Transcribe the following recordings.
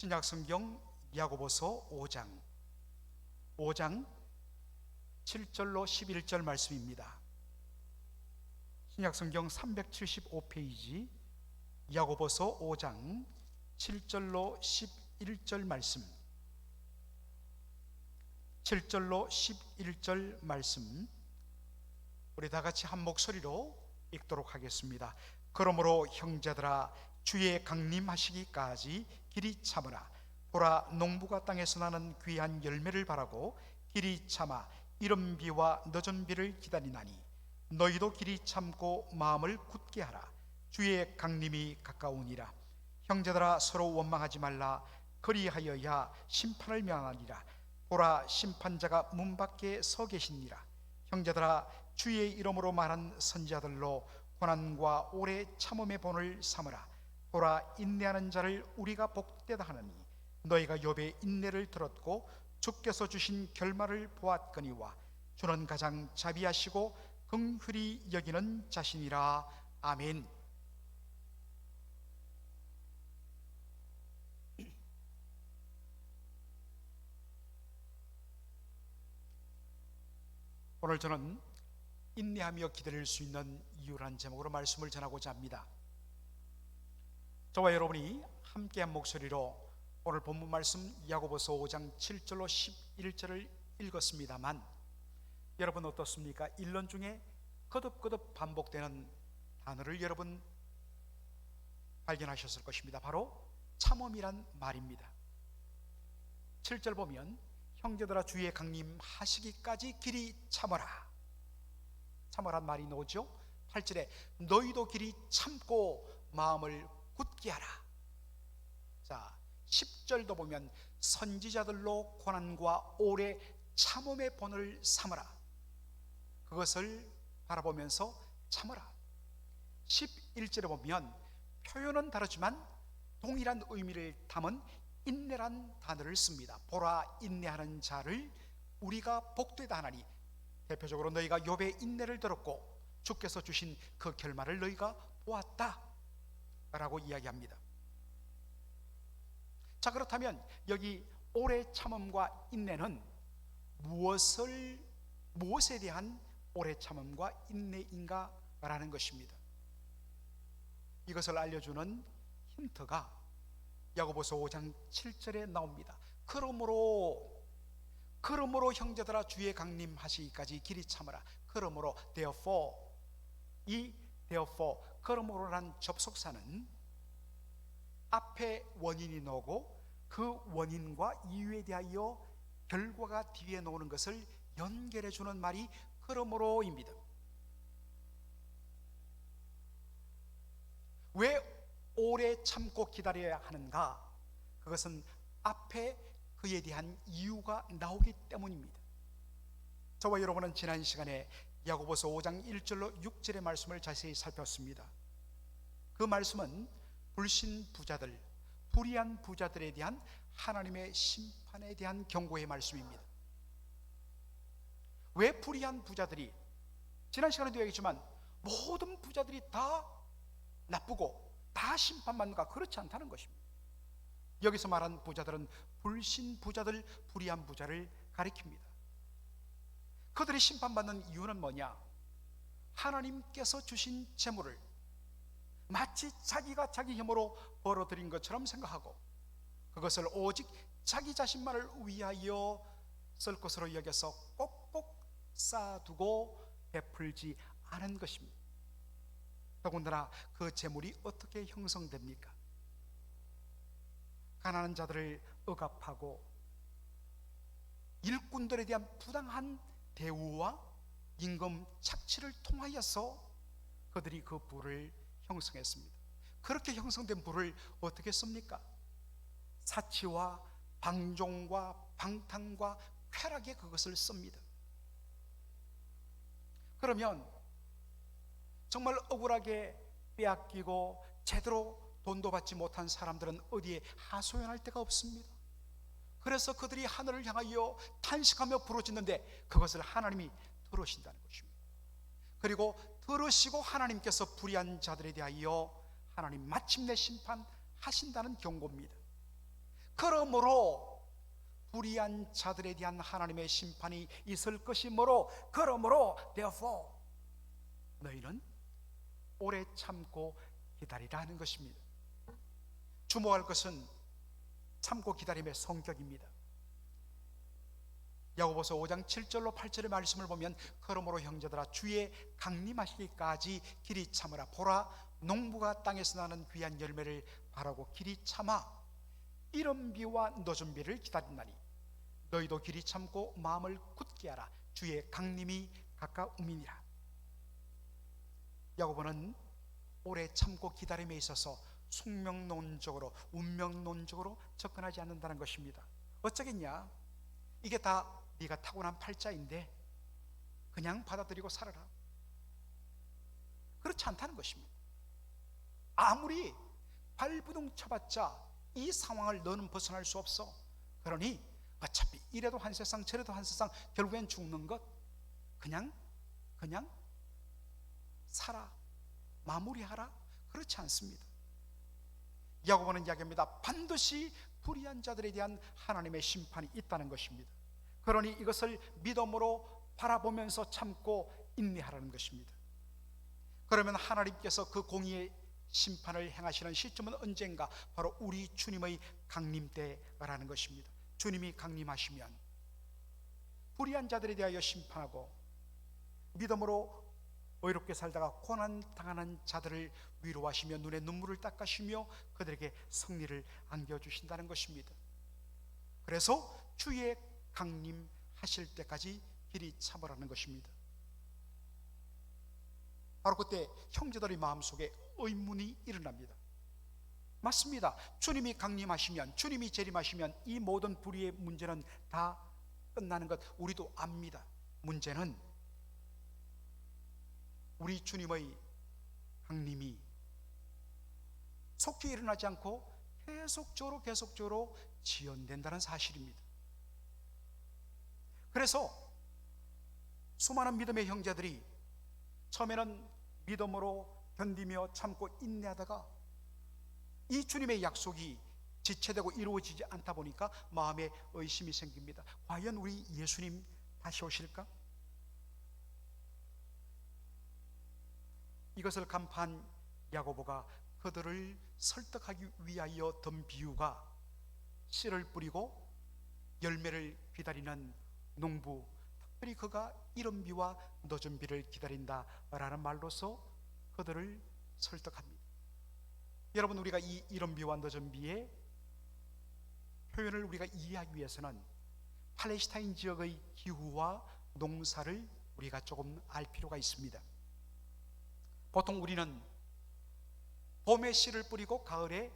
신약성경 야고보서 5장 7절로 11절 말씀입니다. 신약성경 375페이지 야고보서 5장 7절로 11절 말씀, 7절로 11절 말씀, 우리 다 같이 한 목소리로 읽도록 하겠습니다. 그러므로 형제들아, 주의 강림하시기까지 길이 참으라. 보라, 농부가 땅에서 나는 귀한 열매를 바라고 길이 참아 이른 비와 늦은 비를 기다리나니, 너희도 길이 참고 마음을 굳게 하라. 주의 강림이 가까우니라. 형제들아, 서로 원망하지 말라. 그리하여야 심판을 명하리라. 보라, 심판자가 문 밖에 서 계시니라. 형제들아, 주의 이름으로 말한 선지자들로 고난과 오래 참음의 본을 삼으라. 보라, 인내하는 자를 우리가 복되다 하느니, 너희가 욥의 인내를 들었고 주께서 주신 결말을 보았거니와, 주는 가장 자비하시고 긍휼히 여기는 자신이라. 아멘. 오늘 저는 인내하며 기다릴 수 있는 이유라는 제목으로 말씀을 전하고자 합니다. 저와 여러분이 함께한 목소리로 오늘 본문 말씀 야고보서 5장 7절로 11절을 읽었습니다만, 여러분 어떻습니까? 1년 중에 거듭거듭 반복되는 단어를 여러분 발견하셨을 것입니다. 바로 참음이란 말입니다. 7절 보면 형제들아, 주의 강림하시기까지 길이 참으라. 참으란 말이 나오죠. 8절에 너희도 길이 참고 마음을 굳게 하라. 자, 10절도 보면 선지자들로 고난과 오래 참음의 본을 삼으라. 그것을 바라보면서 참으라. 11절에 보면 표현은 다르지만 동일한 의미를 담은 인내란 단어를 씁니다. 보라, 인내하는 자를 우리가 복되다 하나니, 대표적으로 너희가 욥의 인내를 들었고 주께서 주신 그 결말을 너희가 보았다 라고 이야기합니다. 자, 그렇다면 여기 오래 참음과 인내는 무엇에 대한 오래 참음과 인내인가 라는 것입니다. 이것을 알려주는 힌트가 야고보서 5장 7절에 나옵니다. 그러므로 형제들아, 주의 강림하시기까지 길이 참으라. 그러므로 therefore, 이 therefore, 그러므로란 접속사는 앞에 원인이 나오고 그 원인과 이유에 대하여 결과가 뒤에 나오는 것을 연결해 주는 말이 그러므로입니다. 왜 오래 참고 기다려야 하는가? 그것은 앞에 그에 대한 이유가 나오기 때문입니다. 저와 여러분은 지난 시간에 야고보서 5장 1절로 6절의 말씀을 자세히 살폈습니다. 그 말씀은 불신부자들, 불의한 부자들에 대한 하나님의 심판에 대한 경고의 말씀입니다. 왜 불의한 부자들이, 지난 시간에도 얘기했지만 모든 부자들이 다 나쁘고 다 심판받는가? 그렇지 않다는 것입니다. 여기서 말한 부자들은 불신부자들, 불의한 부자를 가리킵니다. 그들이 심판받는 이유는 뭐냐? 하나님께서 주신 재물을 마치 자기가 자기 힘으로 벌어들인 것처럼 생각하고 그것을 오직 자기 자신만을 위하여 쓸 것으로 여겨서 꼭꼭 쌓아두고 베풀지 않은 것입니다. 더군다나 그 재물이 어떻게 형성됩니까? 가난한 자들을 억압하고 일꾼들에 대한 부당한 대우와 임금 착취를 통하여서 그들이 그 부를 형성했습니다. 그렇게 형성된 부를 어떻게 씁니까? 사치와 방종과 방탕과 쾌락에 그것을 씁니다. 그러면 정말 억울하게 빼앗기고 제대로 돈도 받지 못한 사람들은 어디에 하소연할 데가 없습니다. 그래서 그들이 하늘을 향하여 탄식하며 부르짖는데 그것을 하나님이 들으신다는 것입니다. 그리고 들으시고 하나님께서 불의한 자들에 대하여 하나님 마침내 심판하신다는 경고입니다. 그러므로 불의한 자들에 대한 하나님의 심판이 있을 것이므로, 그러므로 therefore 너희는 오래 참고 기다리라 하는 것입니다. 주목할 것은 참고 기다림의 성격입니다. 야고보서 5장 7절로 8절의 말씀을 보면, 그러므로 형제들아 주의 강림하시기까지 길이 참으라. 보라, 농부가 땅에서 나는 귀한 열매를 바라고 길이 참아 이른 비와 늦은 비를 기다린다니 너희도 길이 참고 마음을 굳게 하라. 주의 강림이 가까움이니라. 야고보는 오래 참고 기다림에 있어서 숙명론적으로, 운명론적으로 접근하지 않는다는 것입니다. 어쩌겠냐, 이게 다 네가 타고난 팔자인데 그냥 받아들이고 살아라, 그렇지 않다는 것입니다. 아무리 발부둥 쳐봤자 이 상황을 너는 벗어날 수 없어. 그러니 어차피 이래도 한 세상 저래도 한 세상, 결국엔 죽는 것, 그냥 살아, 마무리하라, 그렇지 않습니다. 야고보는 이야기합니다. 반드시 불의한 자들에 대한 하나님의 심판이 있다는 것입니다. 그러니 이것을 믿음으로 바라보면서 참고 인내하라는 것입니다. 그러면 하나님께서 그 공의의 심판을 행하시는 시점은 언젠가? 바로 우리 주님의 강림 때라는 것입니다. 주님이 강림하시면 불의한 자들에 대하여 심판하고, 믿음으로 의롭게 살다가 고난 당하는 자들을 위로하시며 눈에 눈물을 닦으시며 그들에게 승리를 안겨주신다는 것입니다. 그래서 주의 강림하실 때까지 길이 참으라는 것입니다. 바로 그때 형제들의 마음속에 의문이 일어납니다. 맞습니다. 주님이 강림하시면, 주님이 재림하시면 이 모든 불의의 문제는 다 끝나는 것 우리도 압니다. 문제는 우리 주님의 강림이 속히 일어나지 않고 계속적으로 지연된다는 사실입니다. 그래서 수많은 믿음의 형제들이 처음에는 믿음으로 견디며 참고 인내하다가 이 주님의 약속이 지체되고 이루어지지 않다 보니까 마음에 의심이 생깁니다. 과연 우리 예수님 다시 오실까? 이것을 간파한 야고보가 그들을 설득하기 위하여 든 비유가 씨를 뿌리고 열매를 기다리는 농부, 특별히 그가 이른 비와 늦은 비를 기다린다라는 말로서 그들을 설득합니다. 여러분, 우리가 이 이른 비와 늦은 비의 표현을 우리가 이해하기 위해서는 팔레스타인 지역의 기후와 농사를 우리가 조금 알 필요가 있습니다. 보통 우리는 봄에 씨를 뿌리고 가을에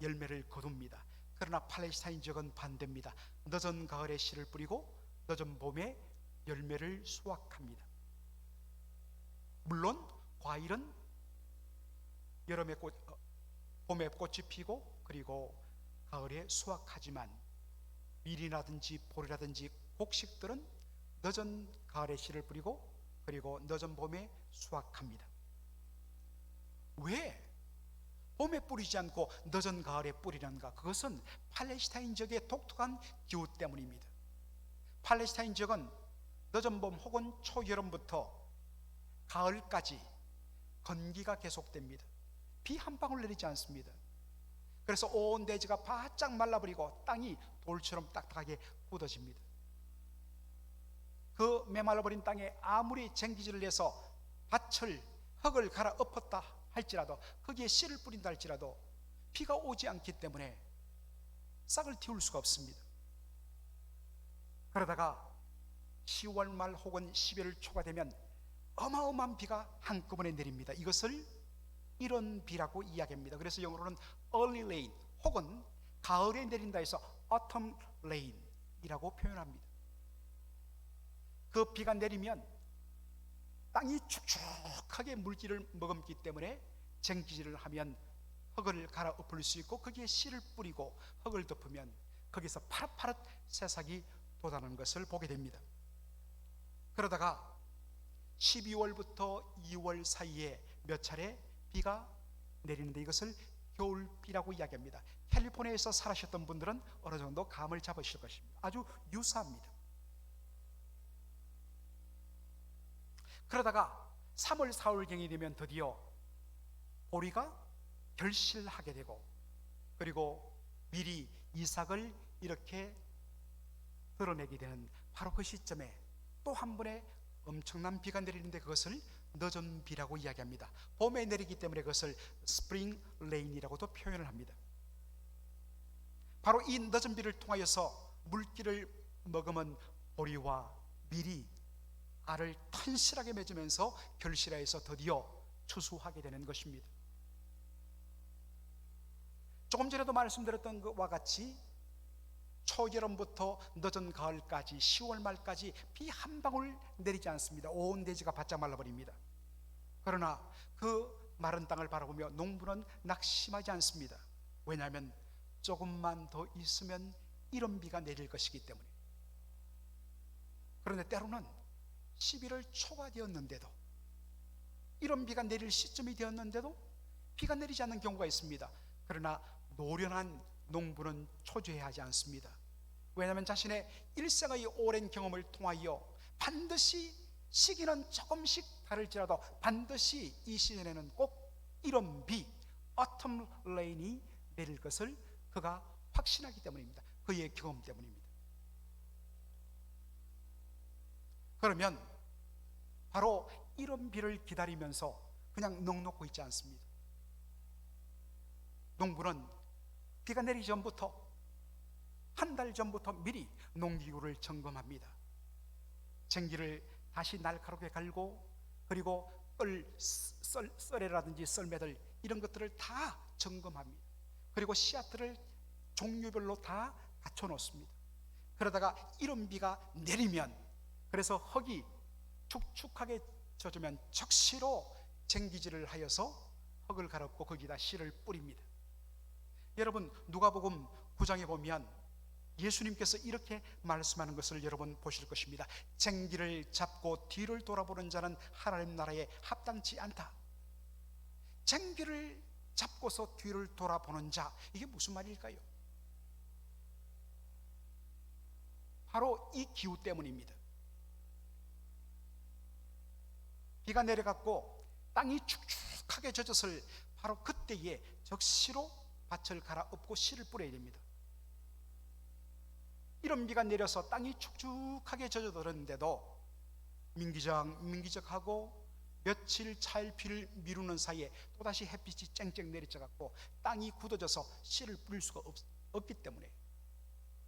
열매를 거둡니다. 그러나 팔레스타인 지역은 반대입니다. 늦은 가을에 씨를 뿌리고 늦은 봄에 열매를 수확합니다. 물론 과일은 봄에 꽃이 피고 그리고 가을에 수확하지만 밀이라든지 보리라든지 곡식들은 늦은 가을에 씨를 뿌리고 그리고 늦은 봄에 수확합니다. 왜 봄에 뿌리지 않고 늦은 가을에 뿌리는가? 그것은 팔레스타인 지역의 독특한 기후 때문입니다. 팔레스타인 지역은 늦은 봄 혹은 초여름부터 가을까지 건기가 계속됩니다. 비 한 방울 내리지 않습니다. 그래서 온 대지가 바짝 말라버리고 땅이 돌처럼 딱딱하게 굳어집니다. 그 메말라버린 땅에 아무리 쟁기질을 해서 흙을 갈아 엎었다 할지라도, 거기에 씨를 뿌린다 할지라도 비가 오지 않기 때문에 싹을 틔울 수가 없습니다. 그러다가 10월 말 혹은 11월 초가 되면 어마어마한 비가 한꺼번에 내립니다. 이것을 이른 비라고 이야기합니다. 그래서 영어로는 early rain 혹은 가을에 내린다 해서 autumn rain이라고 표현합니다. 그 비가 내리면 땅이 축축하게 물질을 머금기 때문에 쟁기질을 하면 흙을 갈아 엎을 수 있고, 거기에 씨를 뿌리고 흙을 덮으면 거기서 파릇파릇 새싹이 돋아나는 것을 보게 됩니다. 그러다가 12월부터 2월 사이에 몇 차례 비가 내리는데 이것을 겨울비라고 이야기합니다. 캘리포니아에서 살아셨던 분들은 어느 정도 감을 잡으실 것입니다. 아주 유사합니다. 그러다가 3월 4월경이 되면 드디어 보리가 결실하게 되고, 그리고 미리 이삭을 이렇게 드러내게 되는 바로 그 시점에 또 한 번의 엄청난 비가 내리는데 그것을 늦은 비라고 이야기합니다. 봄에 내리기 때문에 그것을 스프링 레인이라고도 표현을 합니다. 바로 이 늦은 비를 통하여서 물기를 머금은 보리와 밀이 알을 튼실하게 맺으면서 결실하여서 드디어 추수하게 되는 것입니다. 조금 전에도 말씀드렸던 것과 같이 초여름부터 늦은 가을까지 10월 말까지 비 한 방울 내리지 않습니다. 온 대지가 바짝 말라버립니다. 그러나 그 마른 땅을 바라보며 농부는 낙심하지 않습니다. 왜냐하면 조금만 더 있으면 이런 비가 내릴 것이기 때문에. 그런데 때로는 11월 초가 되었는데도, 이런 비가 내릴 시점이 되었는데도 비가 내리지 않는 경우가 있습니다. 그러나 노련한 농부는 초조해하지 않습니다. 왜냐하면 자신의 일생의 오랜 경험을 통하여 반드시 시기는 조금씩 다를지라도 반드시 이 시즌에는 꼭 이런 비, autumn rain이 내릴 것을 그가 확신하기 때문입니다. 그의 경험 때문입니다. 그러면 바로 이런 비를 기다리면서 그냥 넋놓고 있지 않습니다. 농부는 비가 내리기 전부터, 한 달 전부터 미리 농기구를 점검합니다. 쟁기를 다시 날카롭게 갈고, 그리고 썰애라든지 썰매들 이런 것들을 다 점검합니다. 그리고 씨앗들을 종류별로 다 갖춰 놓습니다. 그러다가 이런 비가 내리면, 그래서 흙이 축축하게 젖으면 적시로 쟁기질을 하여서 흙을 갈아엎고 거기다 씨를 뿌립니다. 여러분, 누가복음 9장에 보면 예수님께서 이렇게 말씀하는 것을 여러분 보실 것입니다. 쟁기를 잡고 뒤를 돌아보는 자는 하나님 나라에 합당치 않다. 쟁기를 잡고서 뒤를 돌아보는 자, 이게 무슨 말일까요? 바로 이 기후 때문입니다. 비가 내려갔고 땅이 축축하게 젖었을 바로 그때에 적시로 밭을 갈아엎고 씨를 뿌려야 됩니다. 이런 비가 내려서 땅이 축축하게 젖어들었는데도 민기적하고 며칠 차일 비를 미루는 사이에 또다시 햇빛이 쨍쨍 내리쳐갖고 땅이 굳어져서 씨를 뿌릴 수가 없기 때문에,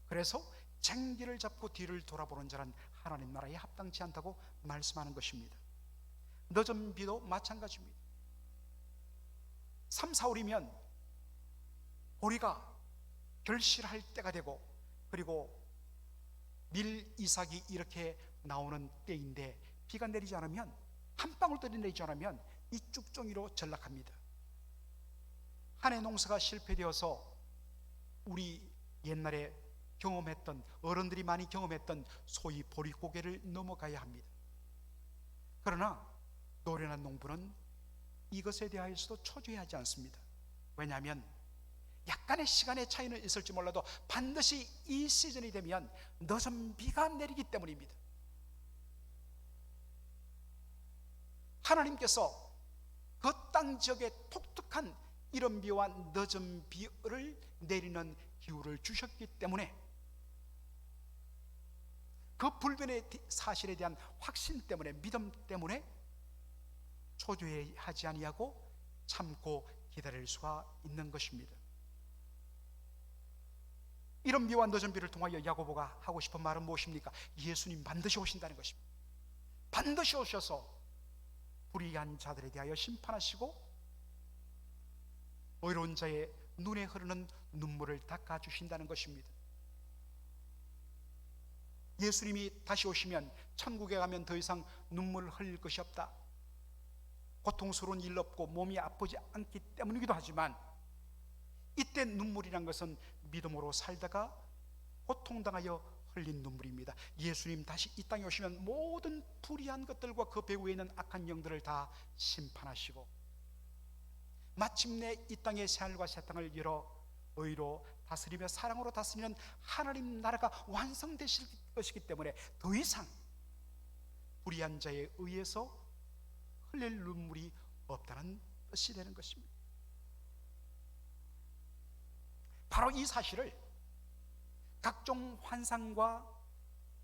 그래서 쟁기를 잡고 뒤를 돌아보는 자는 하나님 나라에 합당치 않다고 말씀하는 것입니다. 늦은 비도 마찬가지입니다. 3, 4월이면 보리가 결실할 때가 되고, 그리고 밀 이삭이 이렇게 나오는 때인데 비가 내리지 않으면, 한 방울도 내리지 않으면 이 쭉정이로 전락합니다. 한 해 농사가 실패되어서 우리 옛날에 경험했던, 어른들이 많이 경험했던 소위 보릿고개를 넘어가야 합니다. 그러나 노련한 농부는 이것에 대하여서도 초조해하지 않습니다. 왜냐하면 약간의 시간의 차이는 있을지 몰라도 반드시 이 시즌이 되면 늦은 비가 내리기 때문입니다. 하나님께서 그 땅 지역에 독특한 이런 비와 늦은 비를 내리는 기후를 주셨기 때문에, 그 불변의 사실에 대한 확신 때문에, 믿음 때문에 초조해하지 아니하고 참고 기다릴 수가 있는 것입니다. 이런 비와 늦은 비를 통하여 야고보가 하고 싶은 말은 무엇입니까? 예수님 반드시 오신다는 것입니다. 반드시 오셔서 불의한 자들에 대하여 심판하시고 의로운 자의 눈에 흐르는 눈물을 닦아주신다는 것입니다. 예수님이 다시 오시면, 천국에 가면 더 이상 눈물을 흘릴 것이 없다, 고통스러운 일 없고 몸이 아프지 않기 때문이기도 하지만, 이때 눈물이란 것은 믿음으로 살다가 고통당하여 흘린 눈물입니다. 예수님 다시 이 땅에 오시면 모든 불의한 것들과 그 배후에 있는 악한 영들을 다 심판하시고 마침내 이 땅의 새하늘과 새 땅을 열어 의로 다스리며 사랑으로 다스리는 하나님 나라가 완성되실 것이기 때문에 더 이상 불의한 자에 의해서 흘릴 눈물이 없다는 뜻이 되는 것입니다. 바로 이 사실을 각종 환상과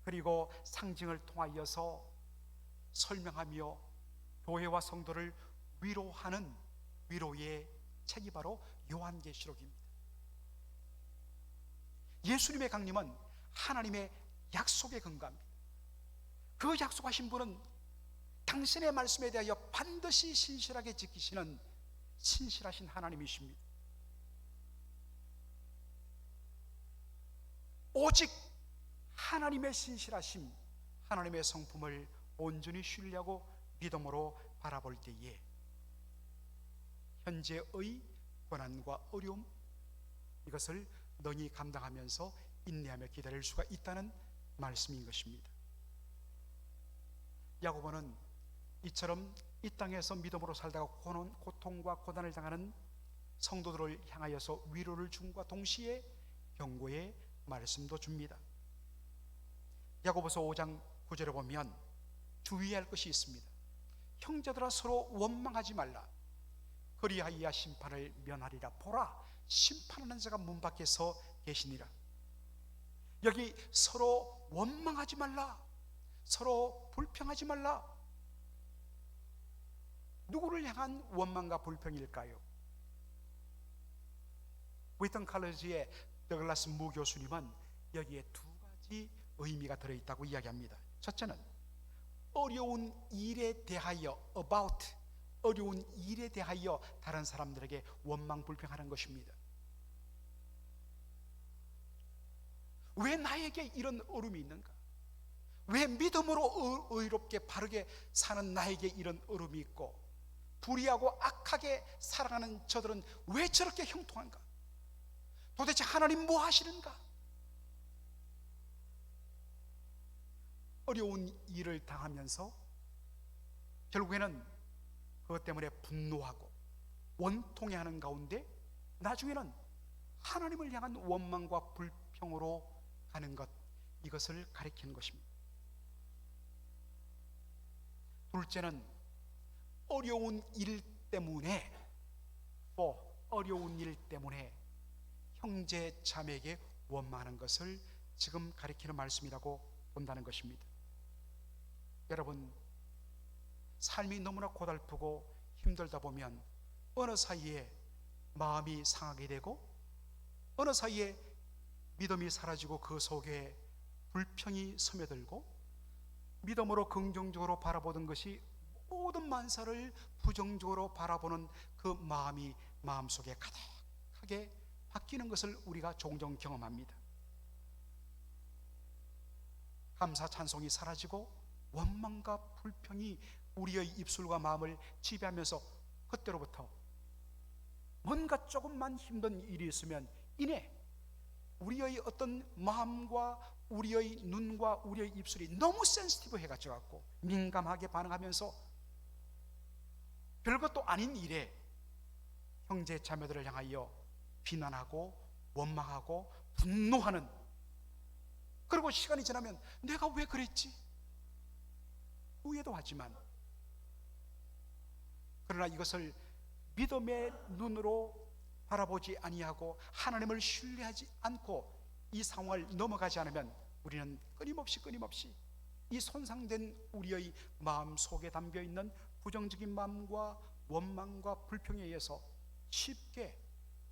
그리고 상징을 통하여서 설명하며 교회와 성도를 위로하는 위로의 책이 바로 요한계시록입니다. 예수님의 강림은 하나님의 약속에 근거합니다. 그 약속하신 분은 당신의 말씀에 대하여 반드시 신실하게 지키시는 신실하신 하나님이십니다. 오직 하나님의 신실하심, 하나님의 성품을 온전히 신뢰하고 믿음으로 바라볼 때에 현재의 고난과 어려움, 이것을 능히 감당하면서 인내하며 기다릴 수가 있다는 말씀인 것입니다. 야고보는 이처럼 이 땅에서 믿음으로 살다가 고통과 고난을 당하는 성도들을 향하여서 위로를 줌과 동시에 경고의 말씀도 줍니다. 야고보서 5장 9절에 보면 주의할 것이 있습니다. 형제들아 서로 원망하지 말라. 그리하여 심판을 면하리라. 보라, 심판하는 자가 문 밖에서 계시니라. 여기 서로 원망하지 말라, 서로 불평하지 말라. 누구를 향한 원망과 불평일까요? 웨이턴 칼리지의 더글라스 무 교수님은 여기에 두 가지 의미가 들어있다고 이야기합니다. 첫째는 어려운 일에 대하여 어려운 일에 대하여 다른 사람들에게 원망 불평하는 것입니다. 왜 나에게 이런 어려움이 있는가? 왜 믿음으로 의롭게 바르게 사는 나에게 이런 어려움이 있고 불의하고 악하게 살아가는 저들은 왜 저렇게 형통한가? 도대체 하나님 뭐 하시는가? 어려운 일을 당하면서 결국에는 그것 때문에 분노하고 원통해하는 가운데 나중에는 하나님을 향한 원망과 불평으로 가는 것, 이것을 가리키는 것입니다. 둘째는 어려운 일 때문에 형제 자매에게 원망하는 것을 지금 가리키는 말씀이라고 본다는 것입니다. 여러분, 삶이 너무나 고달프고 힘들다 보면 어느 사이에 마음이 상하게 되고 어느 사이에 믿음이 사라지고 그 속에 불평이 스며들고 믿음으로 긍정적으로 바라보던 것이 모든 만사를 부정적으로 바라보는 그 마음이 마음속에 가득하게 바뀌는 것을 우리가 종종 경험합니다. 감사 찬송이 사라지고 원망과 불평이 우리의 입술과 마음을 지배하면서 그때로부터 뭔가 조금만 힘든 일이 있으면 이내 우리의 어떤 마음과 우리의 눈과 우리의 입술이 너무 센시티브 해가지고 민감하게 반응하면서 별것도 아닌 일에 형제 자매들을 향하여 비난하고 원망하고 분노하는, 그리고 시간이 지나면 내가 왜 그랬지? 후회도 하지만, 그러나 이것을 믿음의 눈으로 바라보지 아니하고 하나님을 신뢰하지 않고 이 상황을 넘어가지 않으면 우리는 끊임없이 이 손상된 우리의 마음 속에 담겨있는 부정적인 마음과 원망과 불평에 의해서 쉽게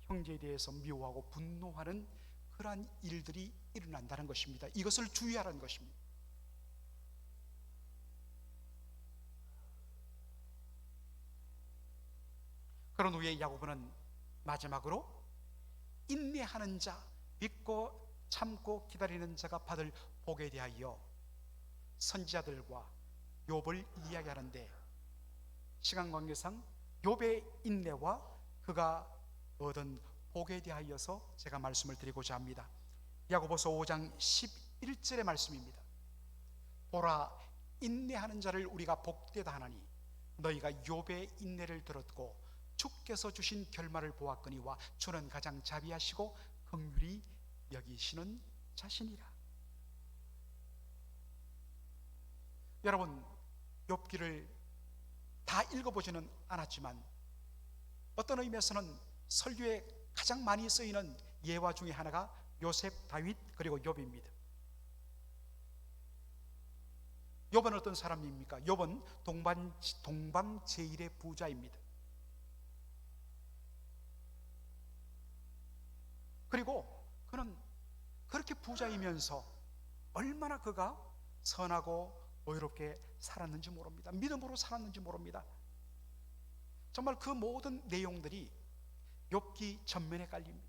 형제에 대해서 미워하고 분노하는 그러한 일들이 일어난다는 것입니다. 이것을 주의하라는 것입니다. 그런 후에 야고보는 마지막으로 인내하는 자, 믿고 참고 기다리는 자가 받을 복에 대하여 선지자들과 욥을 이야기하는데, 시간 관계상 욥의 인내와 그가 얻은 복에 대하여서 제가 말씀을 드리고자 합니다. 야고보서 5장 11절의 말씀입니다. 보라, 인내하는 자를 우리가 복되다 하나니 너희가 욥의 인내를 들었고 주께서 주신 결말을 보았거니와 주는 가장 자비하시고 긍휼히 여기시는 자신이라. 여러분, 욥기를 다 읽어보지는 않았지만 어떤 의미에서는 설교에 가장 많이 쓰이는 예화 중에 하나가 요셉, 다윗, 그리고 욥입니다. 욥은 어떤 사람입니까? 욥은 동방제일의 부자입니다. 그리고 그는 그렇게 부자이면서 얼마나 그가 선하고 의롭게 살았는지 모릅니다. 믿음으로 살았는지 모릅니다. 정말 그 모든 내용들이 욥기 전면에 깔립니다.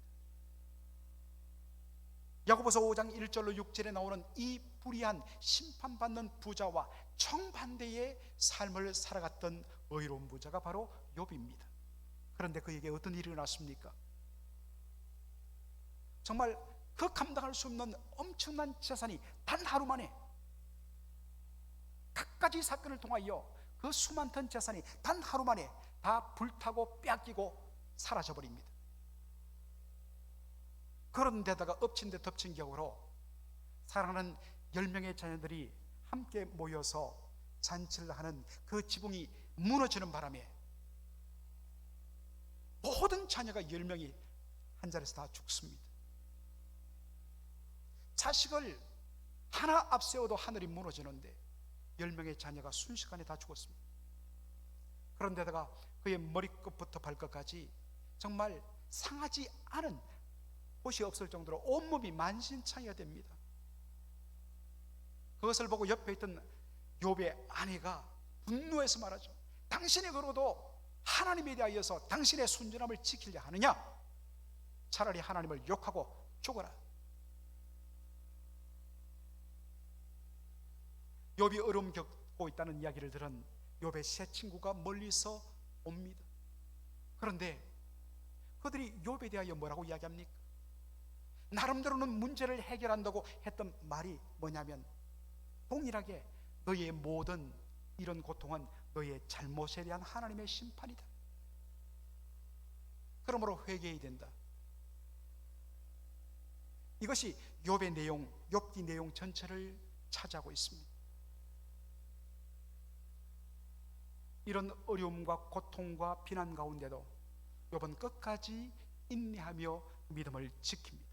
야고보서 5장 1절로 6절에 나오는 이 불의한 심판받는 부자와 정반대의 삶을 살아갔던 의로운 부자가 바로 욥입니다. 그런데 그에게 어떤 일이 일어났습니까? 정말 그 감당할 수 없는 엄청난 재산이 단 하루 만에, 갖가지 사건을 통하여 그 수많던 재산이 단 하루 만에 다 불타고 빼앗기고 사라져버립니다. 그런 데다가 엎친 데 덮친 격으로 사랑하는 10명의 자녀들이 함께 모여서 잔치를 하는 그 지붕이 무너지는 바람에 모든 자녀가 10명이 한 자리에서 다 죽습니다. 자식을 하나 앞세워도 하늘이 무너지는데 10명의 자녀가 순식간에 다 죽었습니다. 그런데다가 그의 머리끝부터 발끝까지 정말 상하지 않은 곳이 없을 정도로 온몸이 만신창이가 됩니다. 그것을 보고 옆에 있던 욥의 아내가 분노해서 말하죠. 당신이 그러도 하나님에 대하여서 당신의 순전함을 지키려 하느냐? 차라리 하나님을 욕하고 죽어라. 욥이 어려움 겪고 있다는 이야기를 들은 욥의 세 친구가 멀리서 옵니다. 그런데 그들이 욥에 대하여 뭐라고 이야기합니까? 나름대로는 문제를 해결한다고 했던 말이 뭐냐면 동일하게 너희의 모든 이런 고통은 너희의 잘못에 대한 하나님의 심판이다. 그러므로 회개해야 된다. 이것이 욥의 내용, 욥기 내용 전체를 차지하고 있습니다. 이런 어려움과 고통과 비난 가운데도 욥은 끝까지 인내하며 믿음을 지킵니다.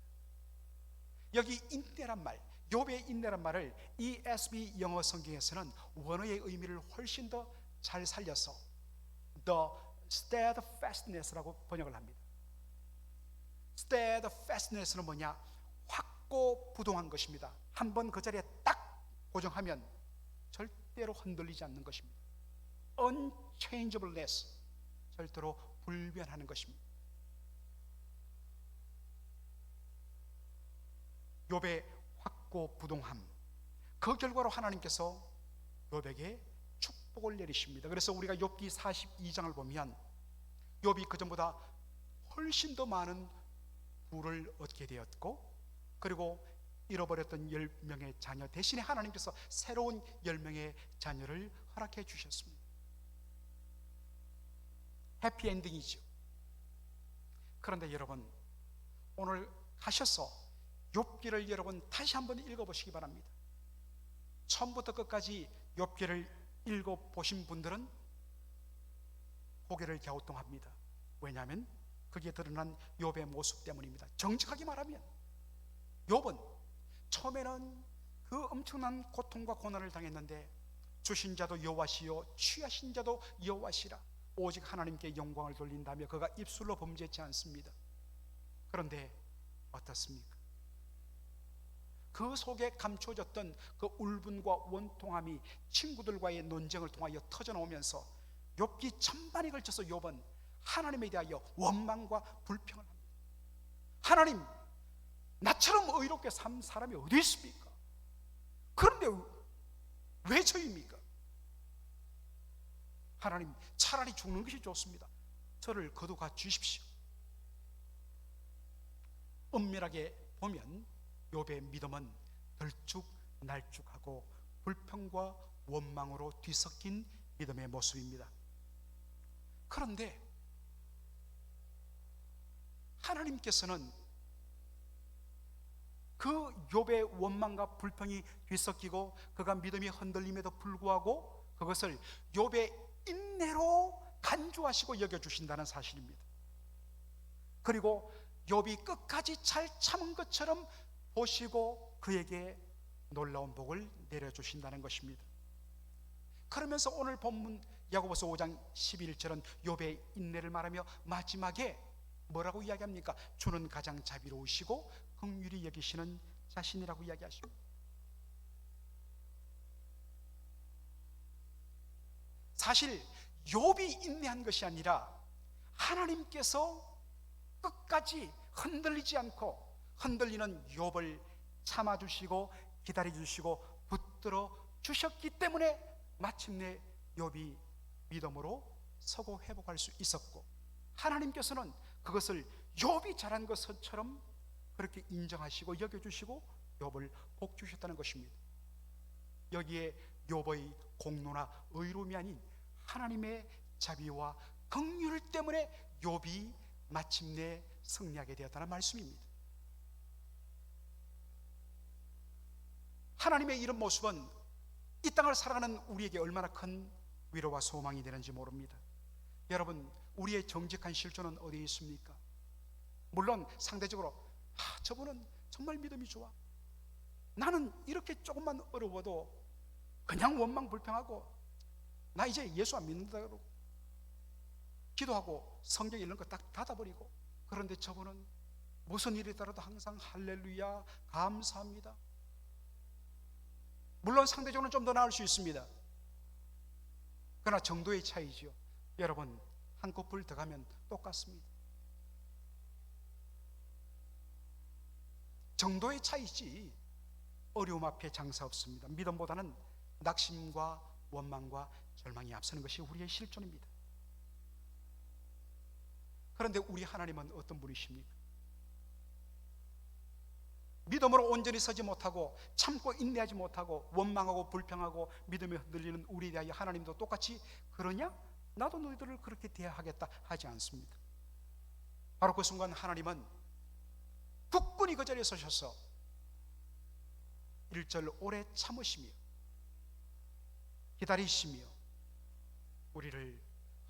여기 인내란 말, 욥의 인내란 말을 ESV 영어 성경에서는 원어의 의미를 훨씬 더 잘 살려서 The steadfastness라고 번역을 합니다. steadfastness는 뭐냐? 확고부동한 것입니다. 한번 그 자리에 딱 고정하면 절대로 흔들리지 않는 것입니다. unchangeableness, 절대로 불변하는 것입니다. 욥의 확고부동함, 그 결과로 하나님께서 욥에게 축복을 내리십니다. 그래서 우리가 욥기 42장을 보면 욥이 그전보다 훨씬 더 많은 부를 얻게 되었고, 그리고 잃어버렸던 10명의 자녀 대신에 하나님께서 새로운 10명의 자녀를 허락해 주셨습니다. 해피엔딩이죠. 그런데 여러분, 오늘 가셔서 욥기를 여러분 다시 한번 읽어보시기 바랍니다. 처음부터 끝까지 욥기를 읽어보신 분들은 고개를 갸우뚱합니다. 왜냐하면 그게 드러난 욥의 모습 때문입니다. 정직하게 말하면 욥은 처음에는 그 엄청난 고통과 고난을 당했는데 주신 자도 여호와시요 취하신 자도 여호와시라, 오직 하나님께 영광을 돌린다며 그가 입술로 범죄치 않습니다. 그런데 어떻습니까? 그 속에 감춰졌던 그 울분과 원통함이 친구들과의 논쟁을 통하여 터져나오면서 욥기 전반에 걸쳐서 욥은 하나님에 대하여 원망과 불평을 합니다. 하나님, 나처럼 의롭게 산 사람이 어디 있습니까? 그런데 왜 저입니까? 하나님, 차라리 죽는 것이 좋습니다. 저를 거두가 주십시오. 엄밀하게 보면 욥의 믿음은 들쭉날쭉하고 불평과 원망으로 뒤섞인 믿음의 모습입니다. 그런데 하나님께서는 그 욥의 원망과 불평이 뒤섞이고 그가 믿음이 흔들림에도 불구하고 그것을 욥의 인내로 간주하시고 여겨주신다는 사실입니다. 그리고 욥이 끝까지 잘 참은 것처럼 보시고 그에게 놀라운 복을 내려주신다는 것입니다. 그러면서 오늘 본문 야고보서 5장 11절은 욥의 인내를 말하며 마지막에 뭐라고 이야기합니까? 주는 가장 자비로우시고 긍휼히 여기시는 자신이라고 이야기하십니다. 사실 욥이 인내한 것이 아니라 하나님께서 끝까지 흔들리지 않고 흔들리는 욥을 참아주시고 기다려주시고 붙들어 주셨기 때문에 마침내 욥이 믿음으로 서고 회복할 수 있었고, 하나님께서는 그것을 욥이 잘한 것처럼 그렇게 인정하시고 여겨주시고 욥을 복 주셨다는 것입니다. 여기에 욥의 공로나 의로움이 아닌 하나님의 자비와 긍휼 때문에 욥이 마침내 승리하게 되었다는 말씀입니다. 하나님의 이런 모습은 이 땅을 살아가는 우리에게 얼마나 큰 위로와 소망이 되는지 모릅니다. 여러분, 우리의 정직한 실존은 어디에 있습니까? 물론 상대적으로 저분은 정말 믿음이 좋아, 나는 이렇게 조금만 어려워도 그냥 원망 불평하고 나 이제 예수 안 믿는다 그러고 기도하고 성경 읽는 거 딱 닫아버리고, 그런데 저분은 무슨 일이 있더라도 항상 할렐루야 감사합니다. 물론 상대적으로는 좀 더 나을 수 있습니다. 그러나 정도의 차이지요. 여러분, 한꺼풀 더 가면 똑같습니다. 정도의 차이지 어려움 앞에 장사 없습니다. 믿음보다는 낙심과 원망과 절망이 앞서는 것이 우리의 실존입니다. 그런데 우리 하나님은 어떤 분이십니까? 믿음으로 온전히 서지 못하고 참고 인내하지 못하고 원망하고 불평하고 믿음에 흔들리는 우리에 대하여 하나님도 똑같이 그러냐? 나도 너희들을 그렇게 대하겠다 하지 않습니다. 바로 그 순간 하나님은 굳건히 그 자리에 서셔서 1절 오래 참으시며 기다리시며 우리를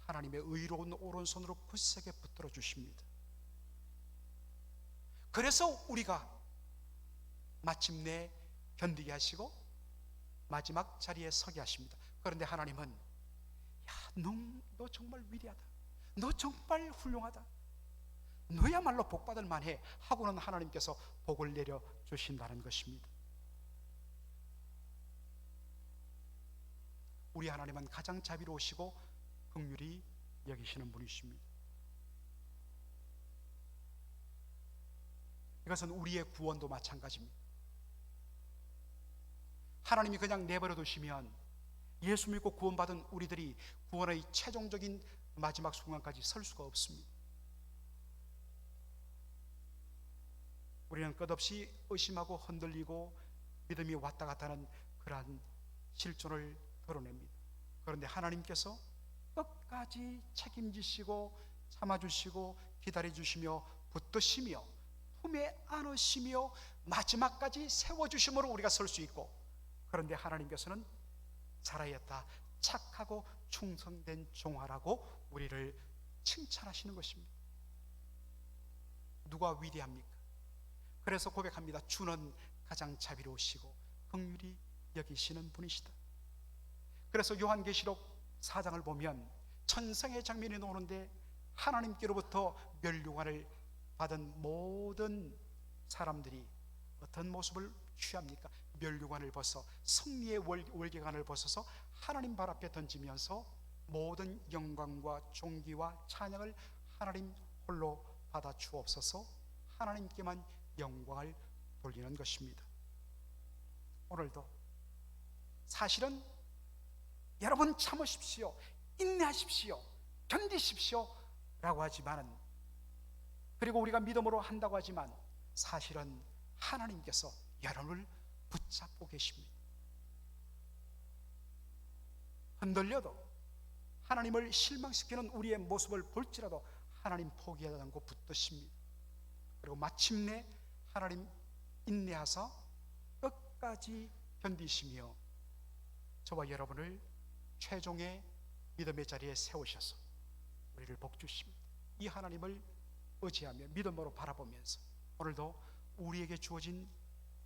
하나님의 의로운 오른손으로 굳세게 붙들어 주십니다. 그래서 우리가 마침내 견디게 하시고 마지막 자리에 서게 하십니다. 그런데 하나님은 너 정말 위대하다, 너 정말 훌륭하다, 너야말로 복받을 만해 하고는 하나님께서 복을 내려 주신다는 것입니다. 우리 하나님은 가장 자비로우시고 긍휼히 여기시는 분이십니다. 이것은 우리의 구원도 마찬가지입니다. 하나님이 그냥 내버려 두시면 예수 믿고 구원받은 우리들이 구원의 최종적인 마지막 순간까지 설 수가 없습니다. 우리는 끝없이 의심하고 흔들리고 믿음이 왔다 갔다 하는 그러한 실존을 드러냅니다. 그런데 하나님께서 끝까지 책임지시고 참아주시고 기다려주시며 붙드시며 품에 안으시며 마지막까지 세워주심으로 우리가 설 수 있고, 그런데 하나님께서는 잘하였다, 착하고 충성된 종아라고 우리를 칭찬하시는 것입니다. 누가 위대합니까? 그래서 고백합니다. 주는 가장 자비로우시고 긍휼히 여기시는 분이시다. 그래서 요한계시록 4장을 보면 천상의 장면이 나오는데 하나님께로부터 멸류관을 받은 모든 사람들이 어떤 모습을 취합니까? 멸류관을 벗어 승리의 월계관을 벗어서 하나님 발 앞에 던지면서 모든 영광과 존귀와 찬양을 하나님 홀로 받아 주옵소서, 하나님께만 영광을 돌리는 것입니다. 오늘도 사실은 여러분 참으십시오, 인내하십시오, 견디십시오 라고 하지만, 그리고 우리가 믿음으로 한다고 하지만 사실은 하나님께서 여러분을 붙잡고 계십니다. 흔들려도 하나님을 실망시키는 우리의 모습을 볼지라도 하나님 포기하지 않고 붙드십니다. 그리고 마침내 하나님 인내하사 끝까지 견디시며 저와 여러분을 최종의 믿음의 자리에 세우셔서 우리를 복주십니다. 이 하나님을 의지하며 믿음으로 바라보면서 오늘도 우리에게 주어진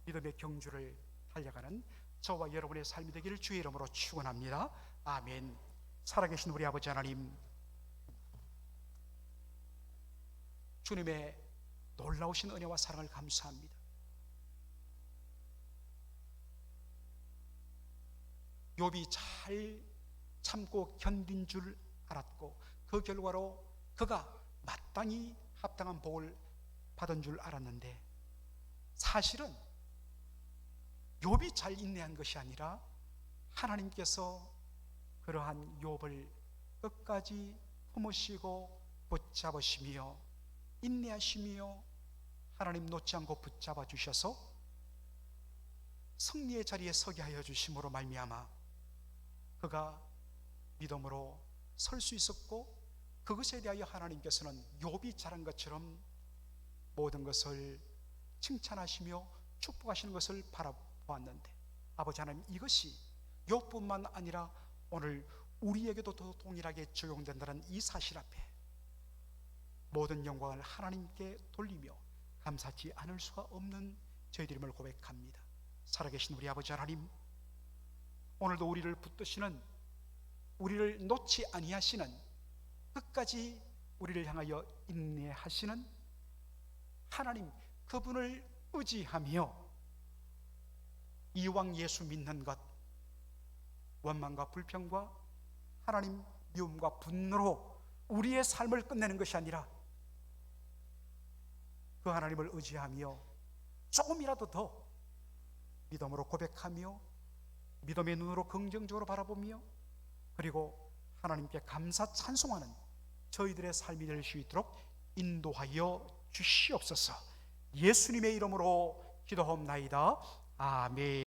믿음의 경주를 달려가는 저와 여러분의 삶이 되기를 주의 이름으로 축원합니다. 아멘. 살아계신 우리 아버지 하나님, 주님의 놀라우신 은혜와 사랑을 감사합니다. 욥이 잘 참고 견딘 줄 알았고 그 결과로 그가 마땅히 합당한 복을 받은 줄 알았는데, 사실은 욥이 잘 인내한 것이 아니라 하나님께서 그러한 욥을 끝까지 품으시고 붙잡으시며 인내하시며 하나님 놓지 않고 붙잡아 주셔서 승리의 자리에 서게 하여 주심으로 말미암아 그가 믿음으로 설 수 있었고, 그것에 대하여 하나님께서는 욥이 잘한 것처럼 모든 것을 칭찬하시며 축복하시는 것을 바라보았는데, 아버지 하나님, 이것이 욥뿐만 아니라 오늘 우리에게도 더 동일하게 적용된다는 이 사실 앞에 모든 영광을 하나님께 돌리며 감사치 않을 수가 없는 저희들임을 고백합니다. 살아계신 우리 아버지 하나님, 오늘도 우리를 붙드시는, 우리를 놓지 아니하시는, 끝까지 우리를 향하여 인내하시는 하나님, 그분을 의지하며 이왕 예수 믿는 것, 원망과 불평과 하나님 미움과 분노로 우리의 삶을 끝내는 것이 아니라 그 하나님을 의지하며 조금이라도 더 믿음으로 고백하며 믿음의 눈으로 긍정적으로 바라보며 그리고 하나님께 감사 찬송하는 저희들의 삶이 될 수 있도록 인도하여 주시옵소서. 예수님의 이름으로 기도하옵나이다. 아멘.